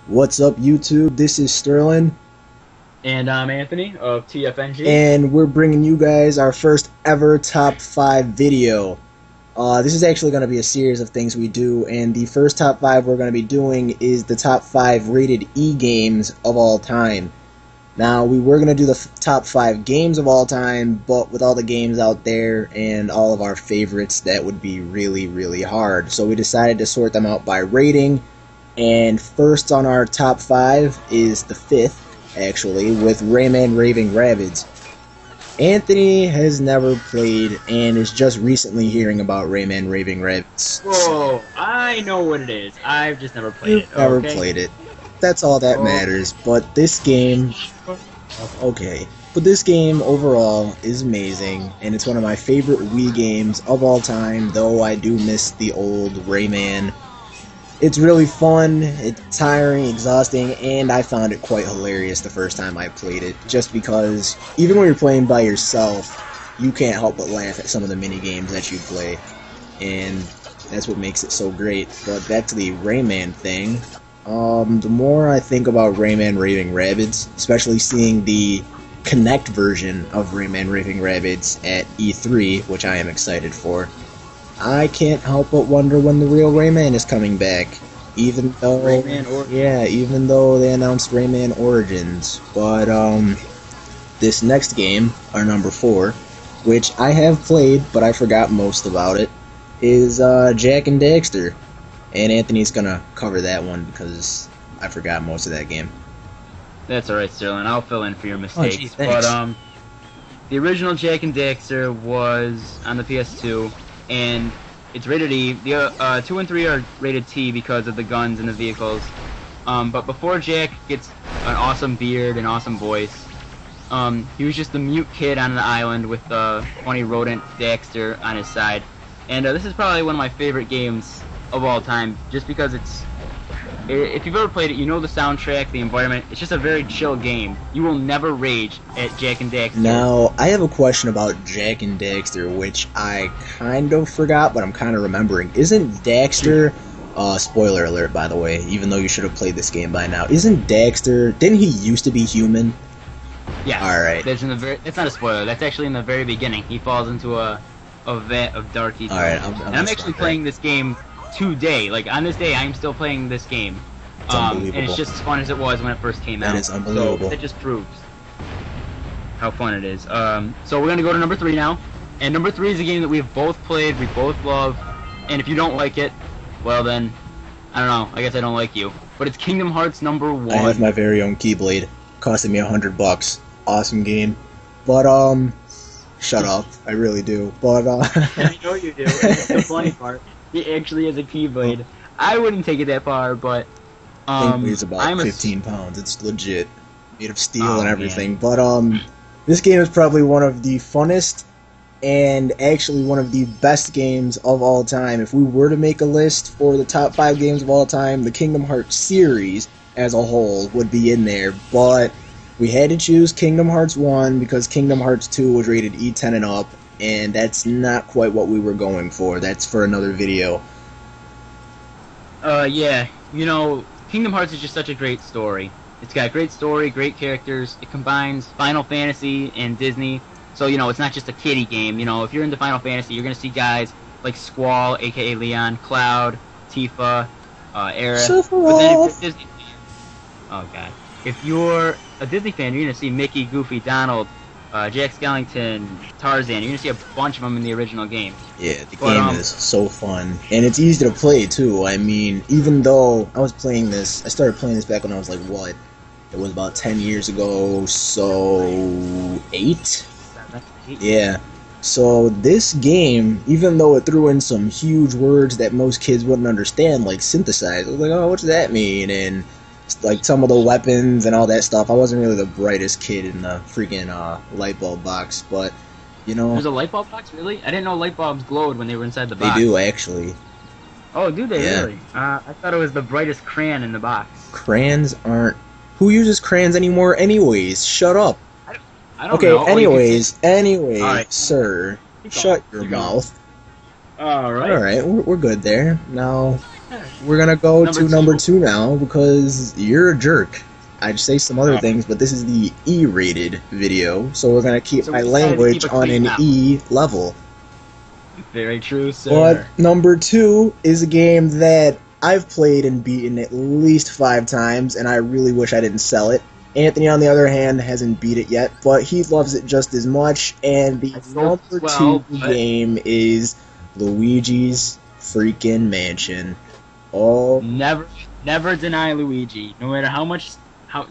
What's up, YouTube? This is Sterling. And I'm Anthony of TFnG's. And we're bringing you guys our first ever top 5 video. This is actually going to be a series of things we do, and the first top 5 we're going to be doing is the top 5 rated E games of all time. Now, we were going to do the top 5 games of all time, but with all the games out there and all of our favorites, that would be really, really hard. So we decided to sort them out by rating. And first on our top 5 is the 5th, actually, with Rayman Raving Rabbids. Anthony has never played and is just recently hearing about Rayman Raving Rabbids. Whoa, I know what it is. I've just never played it. Never played it. That's all that matters. But this game, but this game overall is amazing, and it's one of my favorite Wii games of all time, though I do miss the old Rayman. It's really fun, it's tiring, exhausting, and I found it quite hilarious the first time I played it, just because even when you're playing by yourself, you can't help but laugh at some of the mini games that you play, and that's what makes it so great. But back to the Rayman thing, the more I think about Rayman Raving Rabbids, especially seeing the Connect version of Rayman Raving Rabbids at E3, which I am excited for, I can't help but wonder when the real Rayman is coming back. Even though, even though they announced Rayman Origins. But this next game, our number 4, which I have played but I forgot most about it, is Jak and Daxter. And Anthony's gonna cover that one because I forgot most of that game. That's alright, Sterling. I'll fill in for your mistakes. Oh, gee, thanks. But the original Jak and Daxter was on the PS2. And it's rated E. The 2 and 3 are rated T because of the guns and the vehicles. But before Jak gets an awesome beard and awesome voice, he was just a mute kid on an island with a funny rodent Daxter on his side. And this is probably one of my favorite games of all time, just because if you've ever played it, you know the soundtrack, the environment. It's just a very chill game. You will never rage at Jak and Daxter. Now, I have a question about Jak and Daxter, which I kind of forgot, but I'm kind of remembering. Isn't Daxter, spoiler alert by the way, even though you should have played this game by now, isn't Daxter, didn't he used to be human? Yeah. Alright. That's not a spoiler, that's actually in the very beginning. He falls into a vat of dark ether. Alright, I'm actually playing this game today. Like, on this day, I'm still playing this game. It's unbelievable. And it's just as fun as it was when it first came out. That is unbelievable. So, that just proves how fun it is. So we're going to go to number 3 now. And number 3 is a game that we've both played, we both love. And if you don't like it, well then, I don't know, I guess I don't like you. But it's Kingdom Hearts number 1. I have my very own Keyblade. Costing me $100. Awesome game. But, shut up. I really do. But, I know you do. It's the funny part. He actually has a Keyblade. I wouldn't take it that far, but I think it's about 15 pounds. It's legit, made of steel and everything. Man. But this game is probably one of the funnest and actually one of the best games of all time. If we were to make a list for the top 5 games of all time, the Kingdom Hearts series as a whole would be in there. But we had to choose Kingdom Hearts 1 because Kingdom Hearts 2 was rated E10 and up. And that's not quite what we were going for. That's for another video. Yeah. You know, Kingdom Hearts is just such a great story. It's got a great story, great characters. It combines Final Fantasy and Disney. So, you know, it's not just a kiddie game. You know, if you're into Final Fantasy, you're going to see guys like Squall, a.k.a. Leon, Cloud, Tifa, Aerith. But then if you're a Disney fan... Oh, God. If you're a Disney fan, you're going to see Mickey, Goofy, Donald, Jack Skellington, Tarzan. You're gonna see a bunch of them in the original game. Yeah, the game is so fun, and it's easy to play too. I mean, even though I was playing this, I started playing this back when I was like, what? It was about 10 years ago, so 8? Yeah. So this game, even though it threw in some huge words that most kids wouldn't understand, like synthesize, I was like, oh, what's that mean? And like some of the weapons and all that stuff. I wasn't really the brightest kid in the freaking light bulb box, but you know. There's a light bulb box, really? I didn't know light bulbs glowed when they were inside the box. They do actually. Oh, do they really? I thought it was the brightest crayon in the box. Crayons aren't. Who uses crayons anymore? Anyways, shut up. I don't know. Anyways, right. Sir, shut your mouth. All right. All right, we're good there now. we're gonna go Number to number two. 2 now because you're a jerk. I'd say some other things, but this is the E-rated video, so we're gonna keep So my we decided to language keep a on clean an map. E level. Very true, sir. But number 2 is a game that I've played and beaten at least 5 times, and I really wish I didn't sell it. Anthony, on the other hand, hasn't beat it yet, but he loves it just as much, and the I sold number as well, 2 but- game is Luigi's freaking Mansion. Oh, Never deny Luigi. No matter how much,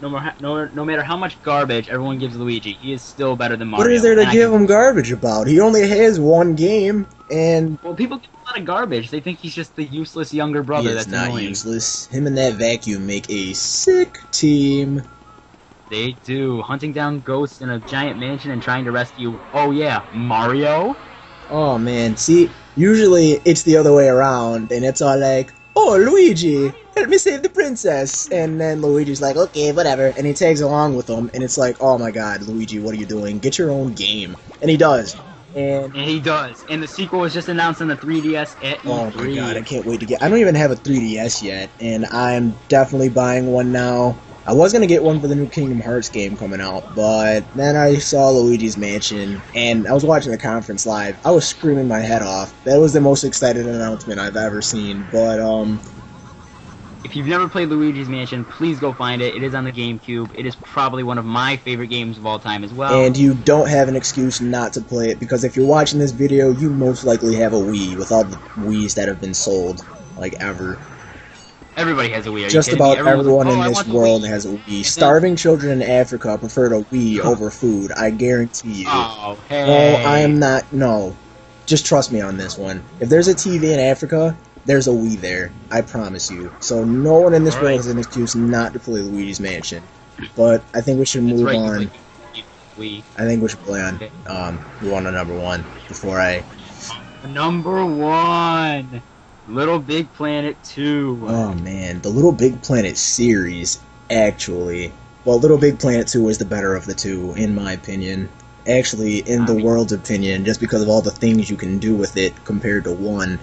no matter how much garbage everyone gives Luigi, he is still better than Mario. what is there to And I give can- him garbage about? He only has one game, and Well, people give him a lot of garbage. They think he's just the useless younger he brother is that's not annoying. useless. Him and that vacuum make a sick team. They do. Hunting down ghosts in a giant mansion and trying to rescue, oh yeah, Mario? Oh man, see, usually it's the other way around, and it's all like, oh, Luigi, help me save the princess. And then Luigi's like, okay, whatever. And he tags along with them, and it's like, oh my god, Luigi, what are you doing? Get your own game. And he does. And, And he does. And the sequel was just announced on the 3DS at E3. oh my god, I can't wait to get... I don't even have a 3DS yet, and I'm definitely buying one now. I was going to get one for the new Kingdom Hearts game coming out, but then I saw Luigi's Mansion, and I was watching the conference live. I was screaming my head off. That was the most excited announcement I've ever seen, but, If you've never played Luigi's Mansion, please go find it. It is on the GameCube. It is probably one of my favorite games of all time as well. and you don't have an excuse not to play it, because if you're watching this video, you most likely have a Wii, with all the Wiis that have been sold, like, ever. Everybody has a Wii. Are you Just kidding me? about Everyone's everyone like, in "Oh, I this want the world Wii." has a Wii. Starving children in Africa prefer a Wii over food, I guarantee you. Oh, No, hey. I am not. No. Just trust me on this one. If there's a TV in Africa, there's a Wii there. I promise you. So no one in this world Alright. has an excuse not to play Luigi's Mansion. But I think we should That's move right, on. you play Wii. I think we should play on move on to number 1 before I... Number 1. Little Big Planet 2. Oh man, the Little Big Planet series, actually. Well, Little Big Planet 2 is the better of the two, in my opinion. Actually, in the world's opinion, just because of all the things you can do with it compared to 1.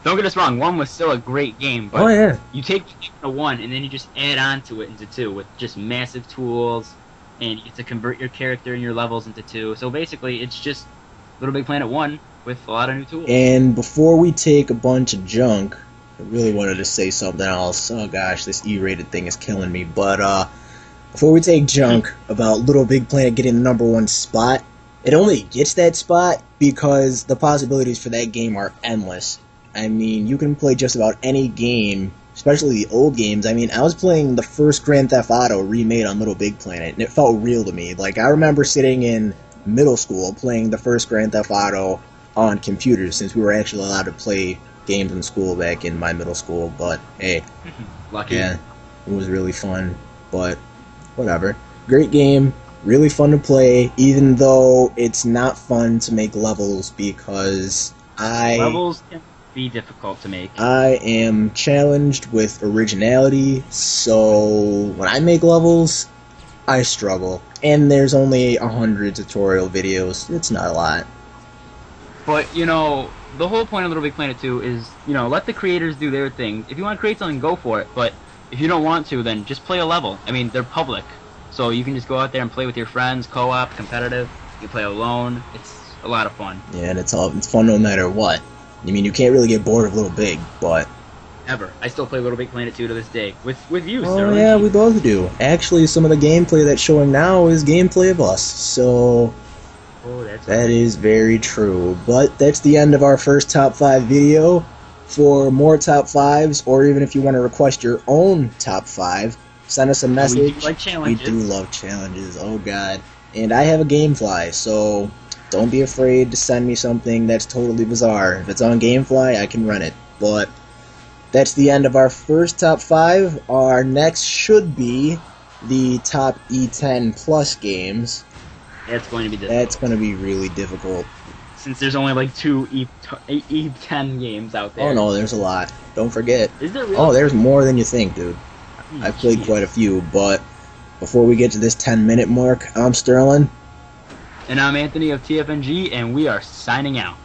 Don't get us wrong, 1 was still a great game, but Oh yeah. you take the 1 and then you just add on to it into 2 with just massive tools, and you get to convert your character and your levels into 2. So basically, it's just Little Big Planet 1 with a lot of new tools. And before we take a bunch of junk, I really wanted to say something else. Oh gosh, this E-rated thing is killing me. But before we take junk about Little Big Planet getting the number 1 spot, it only gets that spot because the possibilities for that game are endless. I mean, you can play just about any game, especially the old games. I mean, I was playing the first Grand Theft Auto remade on Little Big Planet, and it felt real to me. Like, I remember sitting in middle school playing the first Grand Theft Auto on computers, since we were actually allowed to play games in school back in my middle school. But hey, Lucky. yeah, it was really fun. But whatever, great game, really fun to play, even though it's not fun to make levels because Levels can be difficult to make. I am challenged with originality, so when I make levels, I struggle. And there's only 100 tutorial videos. It's not a lot. But, you know, the whole point of Little Big Planet 2 is, you know, let the creators do their thing. If you want to create something, go for it. But if you don't want to, then just play a level. I mean, they're public. So you can just go out there and play with your friends, co-op, competitive. You can play alone. It's a lot of fun. Yeah, and it's fun no matter what. I mean, you can't really get bored of Little Big, but... Ever. I still play Little Big Planet 2 to this day. With you, Oh Sterling. yeah, we both do. Actually, some of the gameplay that's showing now is gameplay of us, so... Oh, that's That is very true. But that's the end of our first top 5 video. For more top 5s, or even if you want to request your own top 5, send us a message. We do like We challenges. do love challenges, oh god. And I have a Gamefly, so don't be afraid to send me something that's totally bizarre. If it's on Gamefly, I can run it. But that's the end of our first top 5. Our next should be the top E10 Plus games. That's going to be difficult. That's going to be really difficult. Since there's only like 2 E10 games out there. Oh no, there's a lot. Don't forget. Is there really? Oh, there's more than you think, dude. Hmm, I've played geez. quite a few, but before we get to this 10-minute mark, I'm Sterling. And I'm Anthony of TFnG, and we are signing out.